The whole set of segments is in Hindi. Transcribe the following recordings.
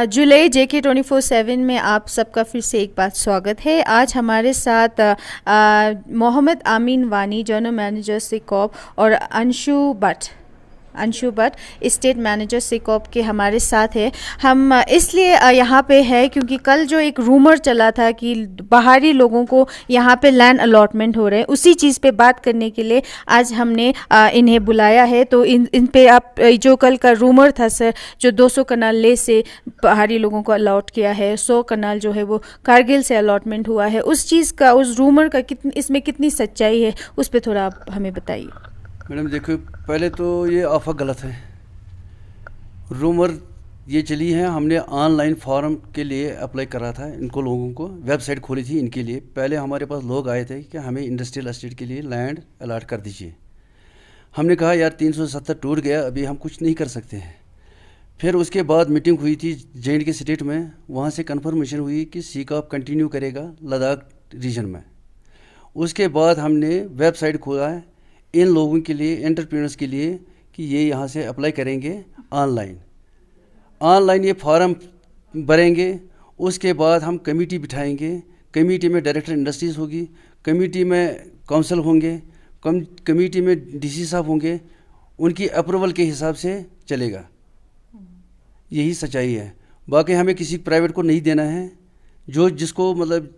जुलाई JK 24/7 में आप सबका फिर से एक बार स्वागत है। आज हमारे साथ मोहम्मद आमीन वानी, जनरल मैनेजर सिकॉप, और अंशु भट्ट स्टेट मैनेजर सिकॉप के हमारे साथ है। हम इसलिए यहाँ पे है क्योंकि कल जो एक रूमर चला था कि बाहरी लोगों को यहाँ पे लैंड अलॉटमेंट हो रहे हैं, उसी चीज़ पे बात करने के लिए आज हमने इन्हें बुलाया है। तो इन पे आप जो कल का रूमर था सर, जो 200 कनाल ले से बाहरी लोगों को अलॉट किया है, 100 कनाल जो है वो कारगिल से अलॉटमेंट हुआ है, उस चीज़ का, उस रूमर का इसमें कितनी सच्चाई है, उस पर थोड़ा आप हमें बताइए। मैडम देखो, पहले तो ये अफवाह गलत है। रूमर ये चली है, हमने ऑनलाइन फॉर्म के लिए अप्लाई करा था, इनको लोगों को वेबसाइट खोली थी इनके लिए। पहले हमारे पास लोग आए थे कि हमें इंडस्ट्रियल एस्टेट के लिए लैंड अलाट कर दीजिए। हमने कहा यार 370 टूट गया, अभी हम कुछ नहीं कर सकते हैं। फिर उसके बाद मीटिंग हुई थी J&K स्टेट में, वहाँ से कन्फर्मेशन हुई कि सीकॉप कंटिन्यू करेगा लद्दाख रीजन में। उसके बाद हमने वेबसाइट खोला है इन लोगों के लिए, एंटरप्रेन्योर्स के लिए, कि ये यहाँ से अप्लाई करेंगे ऑनलाइन ये फॉर्म भरेंगे। उसके बाद हम कमेटी बिठाएंगे, कमेटी में डायरेक्टर इंडस्ट्रीज़ होगी, कमेटी में काउंसिल होंगे, कमेटी में DC साहब होंगे, उनकी अप्रूवल के हिसाब से चलेगा। यही सच्चाई है। बाकी हमें किसी प्राइवेट को नहीं देना है। जो जिसको मतलब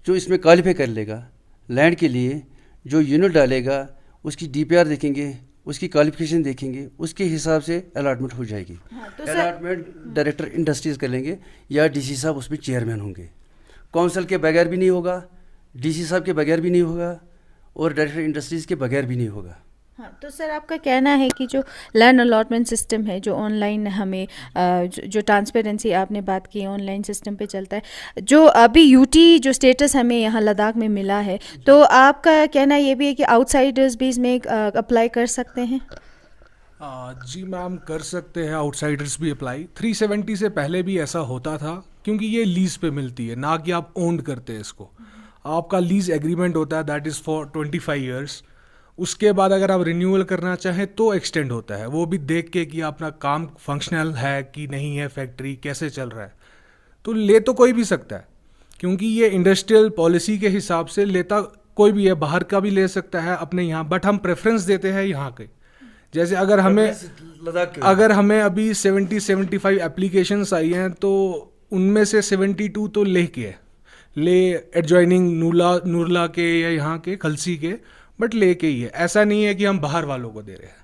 जो इसमें क्वालिफाई कर लेगा लैंड के लिए, जो यूनिट डालेगा, उसकी DPR देखेंगे, उसकी क्वालिफिकेशन देखेंगे, उसके हिसाब से अलॉटमेंट हो जाएगी। तो अलॉटमेंट डायरेक्टर इंडस्ट्रीज़ कर लेंगे या DC साहब उसमें चेयरमैन होंगे। काउंसिल के बगैर भी नहीं होगा, DC साहब के बगैर भी नहीं होगा, और डायरेक्टर इंडस्ट्रीज़ के बगैर भी नहीं होगा। हाँ, तो सर आपका कहना है कि जो लैंड अलॉटमेंट सिस्टम है, जो ऑनलाइन हमें जो ट्रांसपेरेंसी आपने बात की ऑनलाइन सिस्टम पे चलता है, जो अभी UT जो स्टेटस हमें यहाँ लद्दाख में मिला है, तो आपका कहना ये भी है कि आउटसाइडर्स भी इसमें अप्लाई कर सकते हैं? जी मैम, कर सकते हैं आउटसाइडर्स भी अप्लाई। 370 से पहले भी ऐसा होता था, क्योंकि ये लीज पे मिलती है, ना कि आप ओन्ड करते हैं इसको। आपका लीज एग्रीमेंट होता है, दैट इज़ फॉर 25 ईयर्स। उसके बाद अगर आप रिन्यूअल करना चाहें तो एक्सटेंड होता है, वो भी देख के कि अपना काम फंक्शनल है कि नहीं है, फैक्ट्री कैसे चल रहा है। तो ले तो कोई भी सकता है, क्योंकि ये इंडस्ट्रियल पॉलिसी के हिसाब से लेता कोई भी है, बाहर का भी ले सकता है अपने यहाँ, बट हम प्रेफरेंस देते हैं यहाँ के। जैसे अगर हमें अभी 70-75 एप्लीकेशंस आई हैं, तो उनमें से 72 तो ले के है, ले एडजॉइनिंग नूरला के या यहाँ के खलसी के, बट लेके ही है। ऐसा नहीं है कि हम बाहर वालों को दे रहे हैं।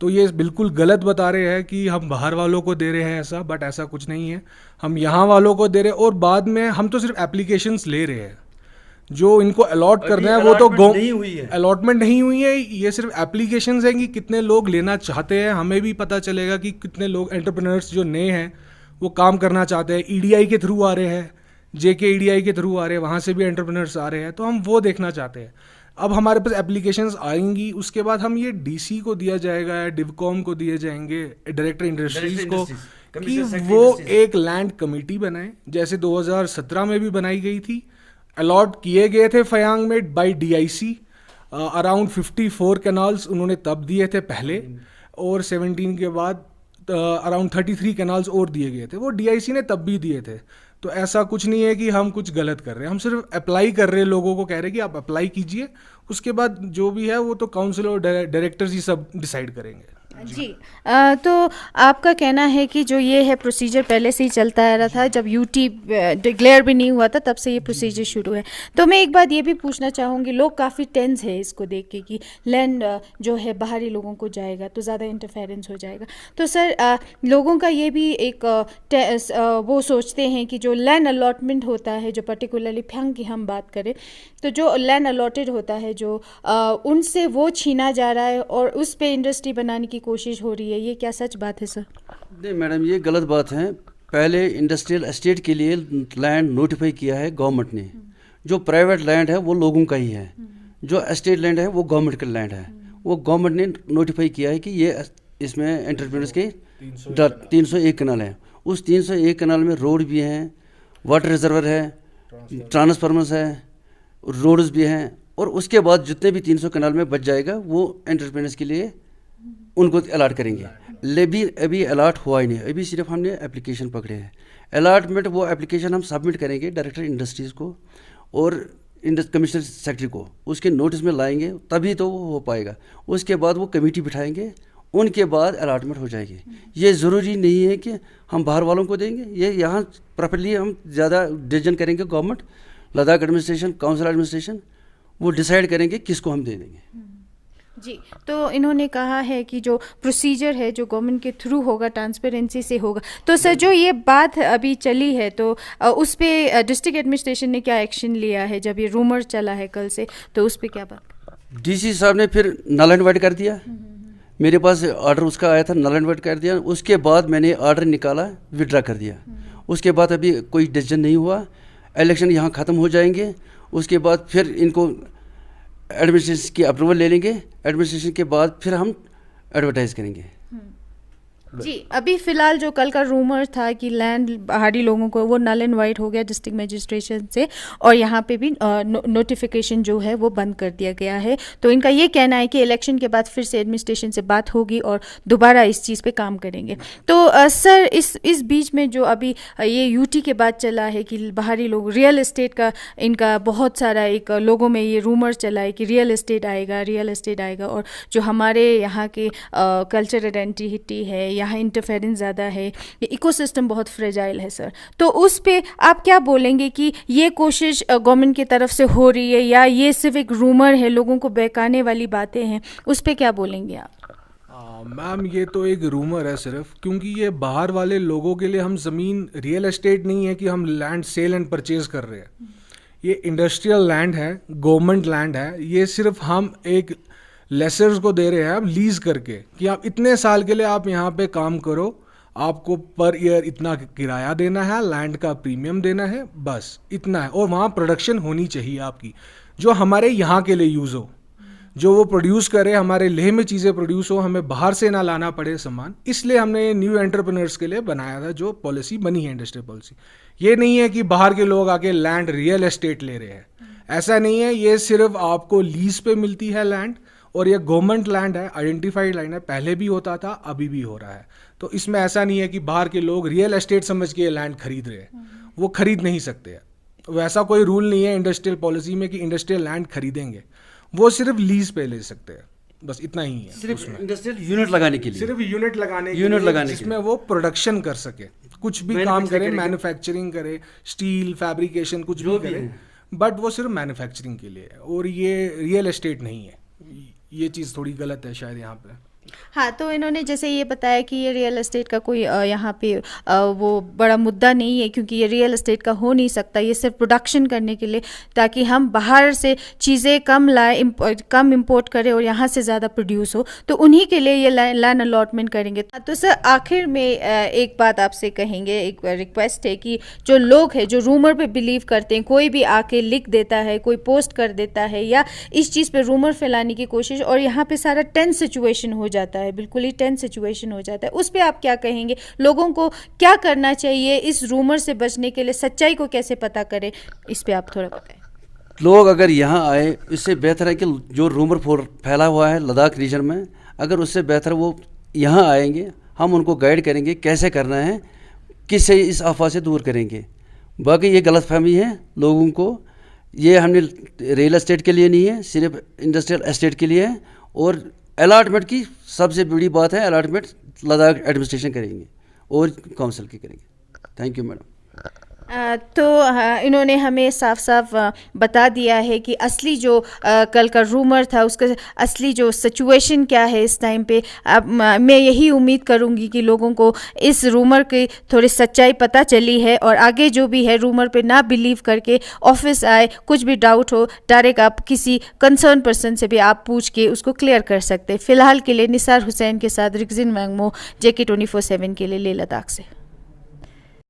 तो ये बिल्कुल गलत बता रहे हैं कि हम बाहर वालों को दे रहे हैं ऐसा, बट ऐसा कुछ नहीं है। हम यहाँ वालों को दे रहे हैं, और बाद में हम तो सिर्फ एप्लीकेशंस ले रहे हैं। जो इनको अलॉट करना है वो तो अलॉटमेंट नहीं हुई है, ये सिर्फ एप्लीकेशंस हैं कि कितने लोग लेना चाहते हैं। हमें भी पता चलेगा कि कितने लोग एंटरप्रेन्योर्स जो नए हैं वो काम करना चाहते हैं। EDI के थ्रू आ रहे हैं, JK EDI के थ्रू आ रहे हैं, वहाँ से भी एंटरप्रेन्योर्स आ रहे हैं, तो हम वो देखना चाहते हैं। अब हमारे पास एप्लीकेशंस आएंगी, उसके बाद हम ये DC को दिया जाएगा, डिवकॉम को दिए जाएंगे, डायरेक्टर इंडस्ट्रीज को, कि वो एक लैंड कमेटी बनाए, जैसे 2017 में भी बनाई गई थी। अलॉट किए गए थे फयांग में बाय DIC, अराउंड 54 कैनाल्स उन्होंने तब दिए थे पहले, और 17 के बाद अराउंड 33 कैनाल्स और दिए गए थे, वो DIC ने तब भी दिए थे। तो ऐसा कुछ नहीं है कि हम कुछ गलत कर रहे हैं, हम सिर्फ अप्लाई कर रहे हैं, लोगों को कह रहे हैं कि आप अप्लाई कीजिए, उसके बाद जो भी है वो तो काउंसिल और डायरेक्टर्स ही सब डिसाइड करेंगे। जी, तो आपका कहना है कि जो ये है प्रोसीजर पहले से ही चलता आ रहा था, जब UT डिक्लेयर भी नहीं हुआ था तब से ये प्रोसीजर शुरू है। तो मैं एक बात ये भी पूछना चाहूँगी, लोग काफ़ी टेंस है इसको देख के कि लैंड जो है बाहरी लोगों को जाएगा तो ज़्यादा इंटरफेरेंस हो जाएगा। तो सर लोगों का ये भी एक वो सोचते हैं कि जो लैंड अलॉटमेंट होता है, जो पर्टिकुलरली फंग की हम बात करें, तो जो लैंड अलॉटेड होता है, जो उनसे वो छीना जा रहा है और उस पर इंडस्ट्री बनाने की कोशिश हो रही है, ये क्या सच बात है सर? नहीं मैडम, ये गलत बात है। पहले इंडस्ट्रियल एस्टेट के लिए लैंड नोटिफाई किया है गवर्नमेंट ने। जो प्राइवेट लैंड है वो लोगों का ही है, जो एस्टेट लैंड है वो गवर्नमेंट का लैंड है। वो गवर्नमेंट ने नोटिफाई किया है कि ये इसमें एंटरप्रेन्योर्स के 301 कनाल है। उस 301 कनाल में रोड भी हैं, वाटर रिजर्वर है, ट्रांसफार्मर्स है, रोड्स भी हैं, और उसके बाद जितने भी 300 कनाल में बच जाएगा वो एंटरप्रेन्योर्स के लिए उनको अलाट करेंगे। लेकिन अभी अलाट हुआ ही नहीं, अभी सिर्फ हमने एप्लीकेशन पकड़े हैं। अलाटमेंट वो एप्लीकेशन हम सबमिट करेंगे डायरेक्टर इंडस्ट्रीज़ को और कमिश्नर सेक्रेटरी को, उसके नोटिस में लाएंगे, तभी तो वो हो पाएगा। उसके बाद वो कमेटी बिठाएंगे, उनके बाद अलाटमेंट हो जाएगी। ये ज़रूरी नहीं है कि हम बाहर वालों को देंगे, ये यहाँ प्रॉपर्ली हम ज़्यादा डिसीजन करेंगे। Government, Ladakh administration, council administration वो डिसाइड करेंगे किसको हम दे देंगे। जी, तो इन्होंने कहा है कि जो प्रोसीजर है जो गवर्नमेंट के थ्रू होगा, ट्रांसपेरेंसी से होगा। तो सर जो ये बात अभी चली है तो उस पे डिस्ट्रिक्ट एडमिनिस्ट्रेशन ने क्या एक्शन लिया है जब ये रूमर चला है कल से, तो उस पे क्या बात? डीसी साहब ने फिर नल एंड वाइड कर दिया। मेरे पास ऑर्डर उसका आया था, नल एंड वाइड कर दिया। उसके बाद मैंने ऑर्डर निकाला, विड्रा कर दिया। उसके बाद अभी कोई डिसीजन नहीं हुआ। इलेक्शन यहाँ ख़त्म हो जाएंगे, उसके बाद फिर इनको एडमिनिस्ट्रेशन की अप्रूवल ले लेंगे। एडमिनिस्ट्रेशन के बाद फिर हम एडवर्टाइज करेंगे। जी, अभी फिलहाल जो कल का रूमर था कि लैंड पहाड़ी लोगों को, वो नल एंड वाइड हो गया डिस्ट्रिक्ट मजिस्ट्रेशन से, और यहाँ पे भी नोटिफिकेशन जो है वो बंद कर दिया गया है। तो इनका ये कहना है कि इलेक्शन के बाद फिर से एडमिनिस्ट्रेशन से बात होगी और दोबारा इस चीज़ पे काम करेंगे। तो सर इस बीच में जो अभी ये यूटी के बाद चला है कि बाहरी लोग, रियल एस्टेट का इनका बहुत सारा एक लोगों में ये रूमर चला है कि रियल एस्टेट आएगा, और जो हमारे यहाँ के कल्चरल आइडेंटिटी है, यहाँ इंटरफेरेंस ज़्यादा है, ये इकोसिस्टम बहुत फ्रेजाइल है सर। तो उस पे आप क्या बोलेंगे कि ये कोशिश गवर्नमेंट की तरफ से हो रही है या ये सिर्फ एक रूमर है, लोगों को बहकाने वाली बातें हैं, उस पे क्या बोलेंगे आप? मैम ये तो एक रूमर है सिर्फ, क्योंकि ये बाहर वाले लोगों के लिए हम ज़मीन, रियल एस्टेट नहीं है कि हम लैंड सेल एंड परचेज कर रहे हैं। ये इंडस्ट्रियल लैंड है, गवर्नमेंट लैंड है। ये सिर्फ हम एक लेसर्स को दे रहे हैं, आप लीज करके, कि आप इतने साल के लिए आप यहाँ पे काम करो, आपको पर ईयर इतना किराया देना है, लैंड का प्रीमियम देना है, बस इतना है। और वहाँ प्रोडक्शन होनी चाहिए आपकी, जो हमारे यहाँ के लिए यूज़ हो, जो वो प्रोड्यूस करे, हमारे लेह में चीज़ें प्रोड्यूस हो, हमें बाहर से ना लाना पड़े सामान। इसलिए हमने न्यू एंटरप्रेन्योर्स के लिए बनाया था जो पॉलिसी बनी है, इंडस्ट्रियल पॉलिसी। ये नहीं है कि बाहर के लोग आके लैंड रियल एस्टेट ले रहे हैं, ऐसा नहीं है। ये सिर्फ आपको लीज पे मिलती है लैंड, और ये गवर्नमेंट लैंड है, आइडेंटिफाइड लैंड है, पहले भी होता था, अभी भी हो रहा है। तो इसमें ऐसा नहीं है कि बाहर के लोग रियल एस्टेट समझ के लैंड खरीद रहे हैं, वो खरीद नहीं सकते हैं। वैसा कोई रूल नहीं है इंडस्ट्रियल पॉलिसी में कि इंडस्ट्रियल लैंड खरीदेंगे, वो सिर्फ लीज पे ले सकते हैं, बस इतना ही है। सिर्फ इंडस्ट्रियल यूनिट लगाने के लिए, सिर्फ यूनिट लगाने के लिए जिसमें वो प्रोडक्शन कर सके, कुछ भी काम करे, मैन्युफैक्चरिंग करे, स्टील फैब्रिकेशन कुछ भी करे, बट वो सिर्फ मैन्युफैक्चरिंग के लिए है, और ये रियल एस्टेट नहीं है। ये चीज़ थोड़ी गलत है शायद यहाँ पे। हाँ, तो इन्होंने जैसे ये बताया कि ये रियल एस्टेट का कोई यहाँ पे वो बड़ा मुद्दा नहीं है, क्योंकि ये रियल एस्टेट का हो नहीं सकता, ये सिर्फ प्रोडक्शन करने के लिए, ताकि हम बाहर से चीज़ें कम लाए, कम इंपोर्ट करें और यहाँ से ज़्यादा प्रोड्यूस हो, तो उन्हीं के लिए ये लैंड अलॉटमेंट करेंगे। तो सर आखिर में एक बात आपसे कहेंगे, एक रिक्वेस्ट है कि जो लोग हैं जो रूमर पे बिलीव करते हैं, कोई भी आके लिख देता है, कोई पोस्ट कर देता है या इस चीज़ पे रूमर फैलाने की कोशिश, और यहाँ पे सारा टेंस सिचुएशन हो जाता है, बिल्कुल ही टेंस सिचुएशन हो जाता है, उस पे आप क्या कहेंगे? लोगों को क्या करना चाहिए इस रूमर से बचने के लिए? सच्चाई को कैसे पता करें, इस पे आप थोड़ा बताएं। लोग अगर यहाँ आए, इससे बेहतर है कि जो रूमर फैला हुआ है लद्दाख रीजन में, अगर उससे बेहतर वो यहाँ आएंगे, हम उनको गाइड करेंगे कैसे करना है, किससे इस अफवाह से दूर करेंगे। बाकी ये गलतफहमी है लोगों को, ये हमने रियल एस्टेट के लिए नहीं है, सिर्फ इंडस्ट्रियल एस्टेट के लिए है। और अलाटमेंट की सबसे बड़ी बात है, अलाटमेंट लद्दाख एडमिनिस्ट्रेशन करेंगे और काउंसिल की करेंगे। Thank you madam. तो इन्होंने हमें साफ साफ बता दिया है कि असली जो कल का रूमर था उसका असली जो सिचुएशन क्या है इस टाइम पे। अब मैं यही उम्मीद करूंगी कि लोगों को इस रूमर की थोड़ी सच्चाई पता चली है, और आगे जो भी है रूमर पे ना बिलीव करके ऑफिस आए, कुछ भी डाउट हो डायरेक्ट आप किसी कंसर्न पर्सन से भी आप पूछ के उसको क्लियर कर सकते हैं। फिलहाल के लिए निसार हुसैन के साथ रिगजिन मैंगमो, JK 24/7 के लिए लेह लद्दाख से।